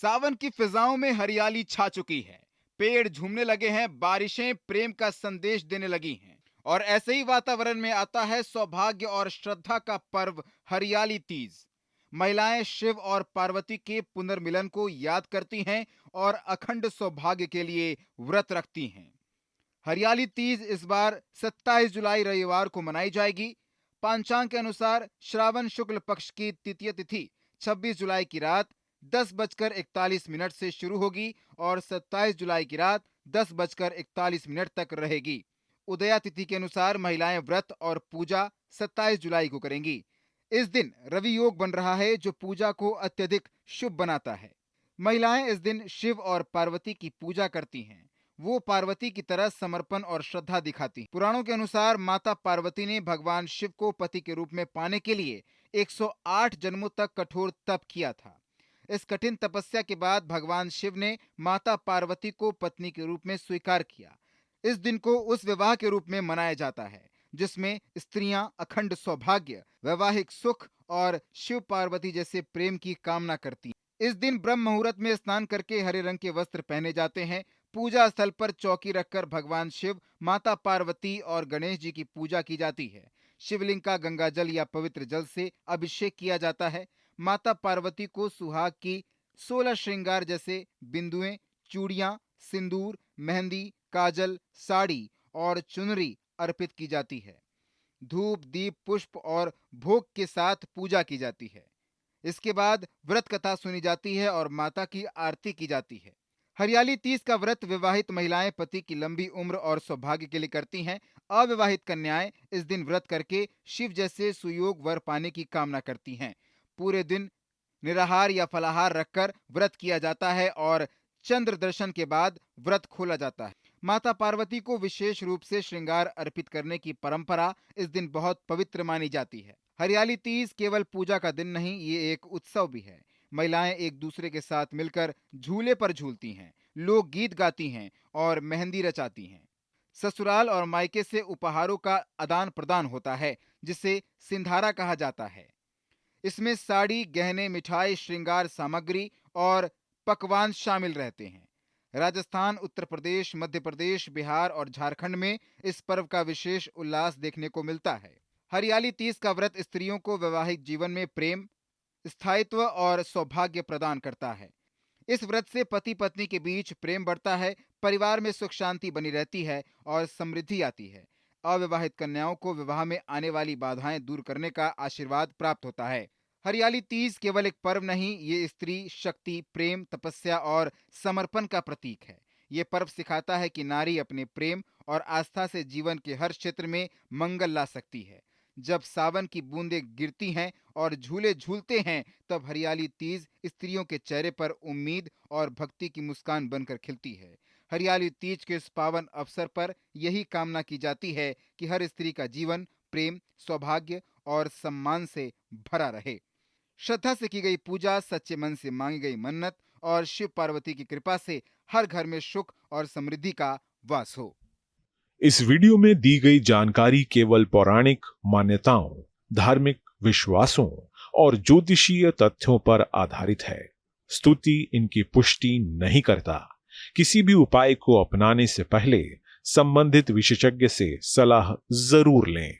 सावन की फिजाओं में हरियाली छा चुकी है। पेड़ झूमने लगे हैं, बारिशें प्रेम का संदेश देने लगी हैं। और ऐसे ही वातावरण में आता है सौभाग्य और श्रद्धा का पर्व हरियाली तीज। महिलाएं शिव और पार्वती के पुनर्मिलन को याद करती हैं और अखंड सौभाग्य के लिए व्रत रखती हैं। हरियाली तीज इस बार 27 जुलाई रविवार को मनाई जाएगी। पांचांग के अनुसार श्रावण शुक्ल पक्ष की तृतीय तिथि 26 जुलाई की रात 10:41 से शुरू होगी और 27 जुलाई की रात 10:41 तक रहेगी। उदया तिथि के अनुसार महिलाएं व्रत और पूजा 27 जुलाई को करेंगी। इस दिन रवि योग बन रहा है जो पूजा को अत्यधिक शुभ बनाता है। महिलाएं इस दिन शिव और पार्वती की पूजा करती हैं। वो पार्वती की तरह समर्पण और श्रद्धा दिखाती हैं। पुराणों के अनुसार माता पार्वती ने भगवान शिव को पति के रूप में पाने के लिए 108 जन्मों तक कठोर तप किया था। इस कठिन तपस्या के बाद भगवान शिव ने माता पार्वती को पत्नी के रूप में स्वीकार किया। इस दिन को उस विवाह के रूप में मनाया जाता है जिसमें स्त्रियां अखंड सौभाग्य, वैवाहिक सुख और शिव पार्वती जैसे प्रेम की कामना करती हैं। इस दिन ब्रह्म मुहूर्त में स्नान करके हरे रंग के वस्त्र पहने जाते हैं। पूजा स्थल पर चौकी रखकर भगवान शिव, माता पार्वती और गणेश जी की पूजा की जाती है। शिवलिंग का गंगाजल या पवित्र जल से अभिषेक किया जाता है। माता पार्वती को सुहाग की 16 श्रृंगार जैसे बिंदुएं, चूड़ियां, सिंदूर, मेहंदी, काजल, साड़ी और चुनरी अर्पित की जाती है। धूप, दीप, पुष्प और भोग के साथ पूजा की जाती है। इसके बाद व्रत कथा सुनी जाती है और माता की आरती की जाती है। हरियाली तीज का व्रत विवाहित महिलाएं पति की लंबी उम्र और सौभाग्य के लिए करती हैं। अविवाहित कन्याएं इस दिन व्रत करके शिव जैसे सुयोग वर पाने की कामना करती हैं। पूरे दिन निराहार या फलाहार रखकर व्रत किया जाता है और चंद्र दर्शन के बाद व्रत खोला जाता है। माता पार्वती को विशेष रूप से श्रृंगार अर्पित करने की परंपरा इस दिन बहुत पवित्र मानी जाती है। हरियाली तीज केवल पूजा का दिन नहीं, ये एक उत्सव भी है। महिलाएं एक दूसरे के साथ मिलकर झूले पर झूलती हैं, लोक गीत गाती हैं और मेहंदी रचाती हैं। ससुराल और मायके से उपहारों का आदान प्रदान होता है जिसे सिंधारा कहा जाता है। इसमें साड़ी, गहने, मिठाई, श्रृंगार सामग्री और पकवान शामिल रहते हैं। राजस्थान, उत्तर प्रदेश, मध्य प्रदेश, बिहार और झारखंड में इस पर्व का विशेष उल्लास देखने को मिलता है। हरियाली तीज का व्रत स्त्रियों को वैवाहिक जीवन में प्रेम, स्थायित्व और सौभाग्य प्रदान करता है। इस व्रत से पति पत्नी के बीच प्रेम बढ़ता है, परिवार में सुख शांति बनी रहती है और समृद्धि आती है। अविवाहित कन्याओं को विवाह में आने वाली बाधाएं दूर करने का आशीर्वाद प्राप्त होता है। हरियाली तीज केवल एक पर्व नहीं, ये स्त्री शक्ति, प्रेम, तपस्या और समर्पण का प्रतीक है। ये पर्व सिखाता है कि नारी अपने प्रेम और आस्था से जीवन के हर क्षेत्र में मंगल ला सकती है। जब सावन की बूंदें गिरती हैं और झूले झूलते हैं, तब हरियाली तीज स्त्रियों के चेहरे पर उम्मीद और भक्ति की मुस्कान बनकर खिलती है। हरियाली तीज के इस पावन अवसर पर यही कामना की जाती है कि हर स्त्री का जीवन प्रेम, सौभाग्य और सम्मान से भरा रहे। श्रद्धा से की गई पूजा, सच्चे मन से मांगी गई मन्नत और शिव पार्वती की कृपा से हर घर में सुख और समृद्धि का वास हो। इस वीडियो में दी गई जानकारी केवल पौराणिक मान्यताओं, धार्मिक विश्वासों और ज्योतिषीय तथ्यों पर आधारित है। स्तुति इनकी पुष्टि नहीं करता। किसी भी उपाय को अपनाने से पहले संबंधित विशेषज्ञ से सलाह जरूर लें।